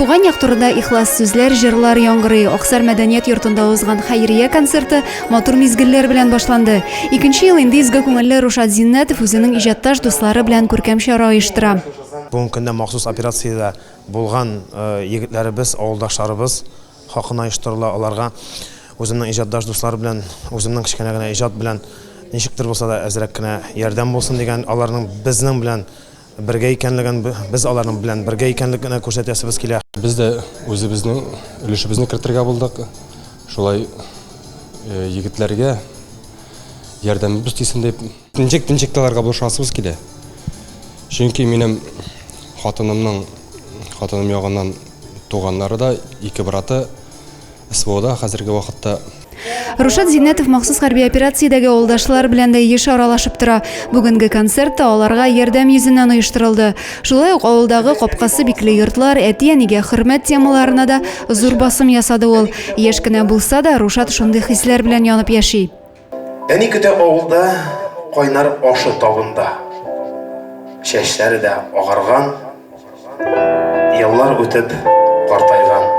Туган як турында ихлас сүзләр, җырлар яңгырый. Аксар мәдәният йортында узган хәйрия концерты матур мизгелләр белән башланды. Икенче ел инде изге күңелле Рушад Зиннәтов үзенең иҗатташ дуслары белән күркәм чара оештыра. Бүгенге көндә махсус операциядә булган егетләребез, авылдашларыбыз хакына оештырыла, аларга үземнең иҗатташ дуслар белән, үземнең кичкенә генә иҗат белән ничектер булса да әзрәк кенә ярдәм булсын дигән, аларның безнең белән бергә икәнлеген, без аларның белән бергә икәнлеген күрсәтәсебез килә. Без дә үзебезнең өлешебезне кертергә булдык. Шулай егетләргә ярдәмебез тисен дип тинчек-тинчекталарга булышасыбыз килә. Чөнки минем хатыным ягыннан туганнары да, ике браты СВОда хәзерге вакытта. Рушад Зиннәтов махсус хәрби операциядәге авылдашлар белән дә еш аралашып тора. Бүгенге концертта аларга ярдәм йөзеннән оештырылды. Шулай ук авылдагы капкасы бикле йортлар, әти-әнигә хөрмәт темаларына да зур басым ясады ул. Яшь кенә булса да, Рушад шундый хисләр белән янып яши. Әни көтә авылда кайнар ашы табында. Чәчләре дә агарган, еллар үтеп картайган.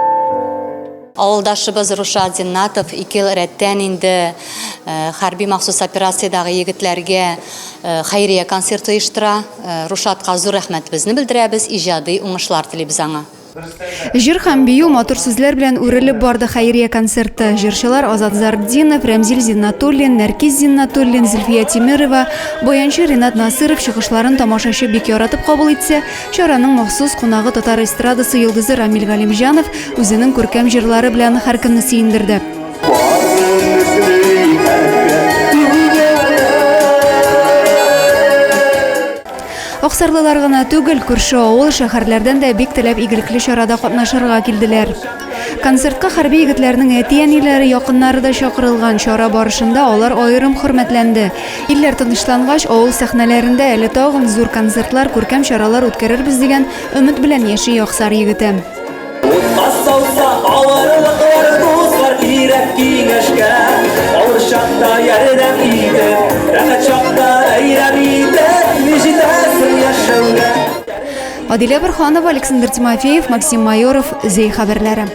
Авылдашыбыз Рушад Зиннәтов 2 ел рәттән инде хәрби махсус операциядагы егетләргә хәйрия концерт оештыра. Рушадка зур рәхмәтебезне белдерәбез, иҗади уңышлар телибез аңа. Җыр һәм бию матур сүзләр белән үрелеп барды хәйрия концерты. Җырчылар Азат Зардинов, Рәмзил Зиннатуллин, Нәркис Зиннатуллин, Зөлфия Тимирова, баянчы Ринат Насыров чыгышларын тамашачы бик яратып кабул итсә, чараның махсус кунагы татар эстрадасы йолдызы Рамил Галимҗанов үзенең күркәм җырлары белән һәркемне сөендерде. Аксарлылар гына түгел, күрше авыл, шәһәрләрдән дә бик теләп игелекле чарада катнашырга килделәр. Концертка хәрби егетләрнең әти-әниләре, якыннары да чакырылган. Чара барышында алар аерым хөрмәтләнде. Илләр тынычлангач, авыл сәхнәләрендә әле тагын зур концертлар, күркәм чаралар үткәрербез дигән өмет белән яши Аксар егете. Адилә Борханова, Александр Тимофеев, Максим Майоров, Зей хәбәрләре.